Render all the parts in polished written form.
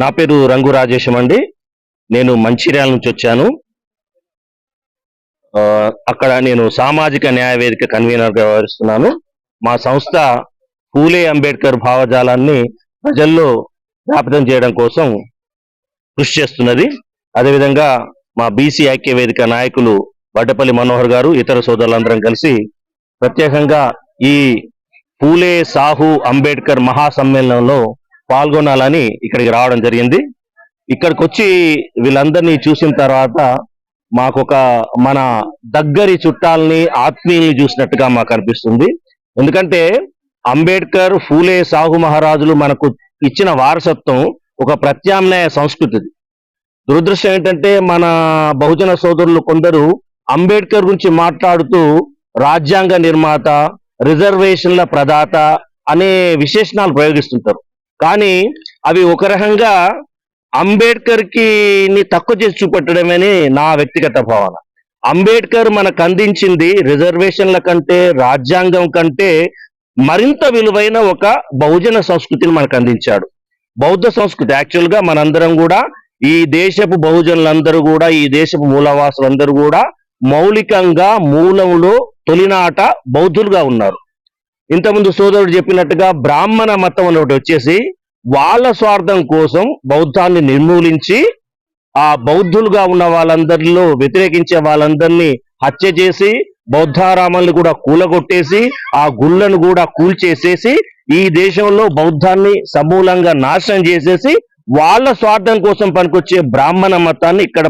నా పేరు రంగు రాజేశం అండి. నేను మంచిర్యాల నుంచి వచ్చాను. అక్కడ నేను సామాజిక న్యాయ వేదిక కన్వీనర్గా వ్యవహరిస్తున్నాను. మా సంస్థ పూలే అంబేద్కర్ భావజాలాన్ని ప్రజల్లో వ్యాప్తం చేయడం కోసం కృషి చేస్తున్నది. అదేవిధంగా మా బీసీ ఐక్య వేదిక నాయకులు వడ్డపల్లి మనోహర్ గారు, ఇతర సోదరులందరం కలిసి ప్రత్యేకంగా ఈ పూలే సాహు అంబేద్కర్ మహాసమ్మేళనంలో పాల్గొనాలని ఇక్కడికి రావడం జరిగింది. ఇక్కడికి వచ్చి వీళ్ళందరినీ చూసిన తర్వాత మాకొక మన దగ్గరి చుట్టాలని, ఆత్మీయుల్ని చూసినట్టుగా మాకు అనిపిస్తుంది. ఎందుకంటే అంబేద్కర్, పూలే సాహు మహారాజులు మనకు ఇచ్చిన వారసత్వం ఒక ప్రత్యామ్నాయ సంస్కృతిది. దురదృష్టం ఏంటంటే మన బహుజన సోదరులు కొందరు అంబేద్కర్ గురించి మాట్లాడుతూ రాజ్యాంగ నిర్మాత, రిజర్వేషన్ల ప్రదాత అనే విశేషణాలు ప్రయోగిస్తుంటారు. కానీ అవి ఒక రకంగా అంబేద్కర్ కి తక్కువ చేసి చూపెట్టడమని నా వ్యక్తిగత భావన. అంబేద్కర్ మనకు అందించింది రిజర్వేషన్ల కంటే, రాజ్యాంగం కంటే మరింత విలువైన ఒక బహుజన సంస్కృతిని మనకు అందించాడు. బౌద్ధ సంస్కృతి యాక్చువల్ గా మనందరం కూడా, ఈ దేశపు బహుజనులందరూ కూడా, ఈ దేశపు మూలవాసులందరూ కూడా మౌలికంగా మూలంలో తొలినాట బౌద్ధులుగా ఉన్నారు. ఇంతకుముందు సోదరుడు చెప్పినట్టుగా బ్రాహ్మణ మతం అని ఒకటి వచ్చేసి వాళ్ళ స్వార్థం కోసం బౌద్ధాన్ని నిర్మూలించి ఆ బౌద్ధులుగా ఉన్న వాళ్ళందరిలో వ్యతిరేకించే వాళ్ళందరినీ హత్య చేసి, బౌద్ధారామాలను కూడా కూలగొట్టేసి, ఆ గుళ్ళను కూడా కూల్చేసేసి ఈ దేశంలో బౌద్ధాన్ని సమూలంగా నాశనం చేసేసి వాళ్ళ స్వార్థం కోసం పనికొచ్చే బ్రాహ్మణ మతాన్ని ఇక్కడ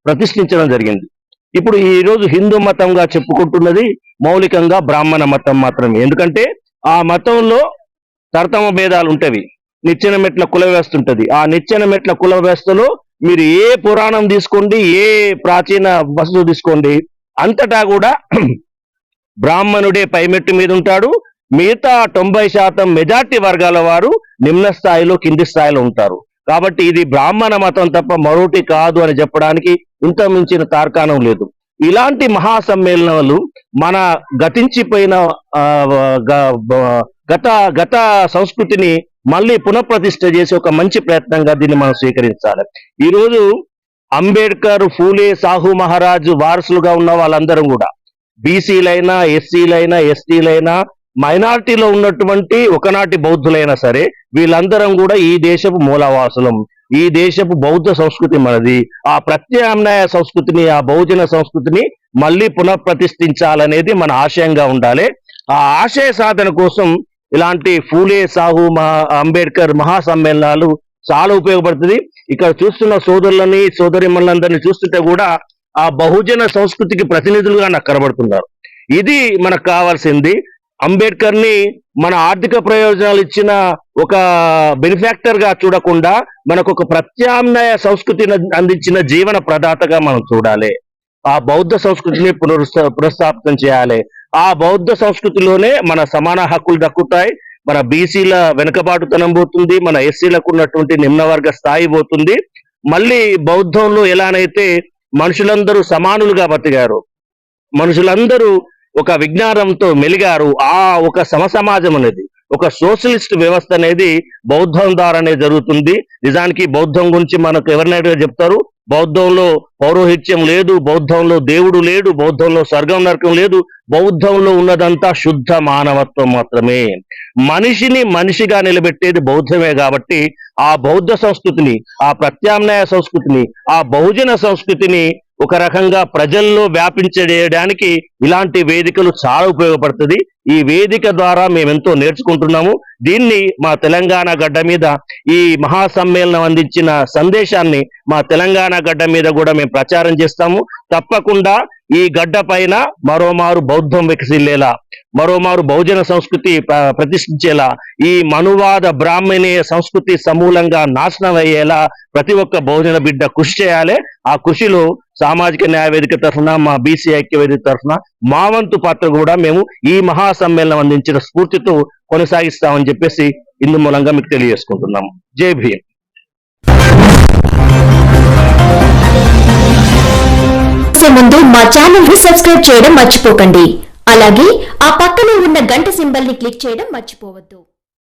ప్రతిష్ఠించడం జరిగింది. ఇప్పుడు ఈ రోజు హిందూ మతంగా చెప్పుకుంటున్నది మౌలికంగా బ్రాహ్మణ మతం మాత్రమే. ఎందుకంటే ఆ మతంలో తరతమ భేదాలు ఉంటవి. నిచ్చెన మెట్ల కుల వ్యవస్థ ఉంటుంది. ఆ నిచ్చెన మెట్ల కుల వ్యవస్థలో మీరు ఏ పురాణం తీసుకోండి, ఏ ప్రాచీన వస్తువు తీసుకోండి, అంతటా కూడా బ్రాహ్మణుడే పైమెట్టు మీద ఉంటాడు. మిగతా 90% మెజార్టీ వర్గాల వారు నిమ్న స్థాయిలో, కింది స్థాయిలో ఉంటారు. కాబట్టి ఇది బ్రాహ్మణ మతం తప్ప మరొకటి కాదు అని చెప్పడానికి ఇంత మించిన తార్కాణం లేదు. ఇలాంటి మహాసమ్మేళనాలు మన గతించిపోయిన గత సంస్కృతిని మళ్ళీ పునఃప్రతిష్ఠ చేసి ఒక మంచి ప్రయత్నంగా దీన్ని మనం స్వీకరించాలి. ఈరోజు అంబేద్కర్, పూలే సాహు మహారాజు వారసులుగా ఉన్న వాళ్ళందరం కూడా బీసీలైనా, ఎస్సీలైనా, ఎస్టీలైనా, మైనారిటీలో ఉన్నటువంటి ఒకనాటి బౌద్ధులైనా సరే వీళ్ళందరం కూడా ఈ దేశపు మూలవాసులం. ఈ దేశపు బౌద్ధ సంస్కృతి మనది. ఆ ప్రత్యామ్నాయ సంస్కృతిని, ఆ బహుజన సంస్కృతిని మళ్ళీ పునఃప్రతిష్ఠించాలనేది మన ఆశయంగా ఉండాలి. ఆ ఆశయ సాధన కోసం ఇలాంటి పూలే సాహు అంబేద్కర్ మహాసమ్మేళనాలు చాలా ఉపయోగపడుతుంది. ఇక్కడ చూస్తున్న సోదరులని, సోదరిమణులందరినీ చూస్తుంటే కూడా ఆ బహుజన సంస్కృతికి ప్రతినిధులుగా నాకు కనబడుతున్నారు. ఇది మనకు కావాల్సింది. అంబేద్కర్ ని మన ఆర్థిక ప్రయోజనాలు ఇచ్చిన ఒక బెనిఫాక్టర్ గా చూడకుండా మనకు ఒక ప్రత్యామ్నాయ సంస్కృతిని అందించిన జీవన ప్రదాతగా మనం చూడాలి. ఆ బౌద్ధ సంస్కృతిని పునఃస్థాపితం చేయాలి. ఆ బౌద్ధ సంస్కృతిలోనే మన సమాన హక్కులు దక్కుతాయి. మన బీసీల వెనుకబాటుతనం పోతుంది, మన ఎస్సీలకు ఉన్నటువంటి నిమ్నవర్గ స్థాయి పోతుంది. మళ్ళీ బౌద్ధంలో ఎలానైతే మనుషులందరూ సమానులుగా బతికారు, మనుషులందరూ ఒక విజ్ఞానంతో మెలిగారు, ఆ ఒక సమసమాజం అనేది, ఒక సోషలిస్ట్ వ్యవస్థ అనేది బౌద్ధం ద్వారానే జరుగుతుంది. నిజానికి బౌద్ధం గురించి మనకు ఎవరినైనా చెప్తారు, బౌద్ధంలో పౌరోహిత్యం లేదు, బౌద్ధంలో దేవుడు లేడు, బౌద్ధంలో స్వర్గం నరకం లేదు. బౌద్ధంలో ఉన్నదంతా శుద్ధ మానవత్వం మాత్రమే. మనిషిని మనిషిగా నిలబెట్టేది బౌద్ధమే. కాబట్టి ఆ బౌద్ధ సంస్కృతిని, ఆ ప్రత్యామ్నాయ సంస్కృతిని, ఆ బహుజన సంస్కృతిని ఒక రకంగా ప్రజల్లో వ్యాపించడానికి ఇలాంటి వేదికలు చాలా ఉపయోగపడుతుంది. ఈ వేదిక ద్వారా మేమెంతో నేర్చుకుంటున్నాము. దీన్ని మా తెలంగాణ గడ్డ మీద ఈ మహాసమ్మేళనం అందించిన సందేశాన్ని మా తెలంగాణ గడ్డ మీద కూడా మేము ప్రచారం చేస్తాము. తప్పకుండా ఈ గడ్డ పైన మరోమారు బౌద్ధం వికసిల్లేలా, మరోమారు బహుజన సంస్కృతి ప్రతిష్ఠించేలా, ఈ మనువాద బ్రాహ్మణీయ సంస్కృతి సమూలంగా నాశనం అయ్యేలా ప్రతి ఒక్క బహుజన బిడ్డ కృషి చేయాలి. ఆ కృషిలో సామాజిక న్యాయ వేదిక తరఫున, మా బీసీ ఐక్య వేదిక తరఫున మా వంతు పాత్ర కూడా మేము ఈ మహాసమ్మేళనం అందించిన స్ఫూర్తితో కొనసాగిస్తామని చెప్పేసి ఇందు మూలంగా మీకు తెలియజేసుకుంటున్నాము. జై భీమ్. ముందు మా ఛానల్ ని సబ్స్క్రైబ్ చేయడం మర్చిపోకండి. అలాగే ఆ పక్కనే ఉన్న గంట సింబల్ ని క్లిక్ చేయడం మర్చిపోవద్దు.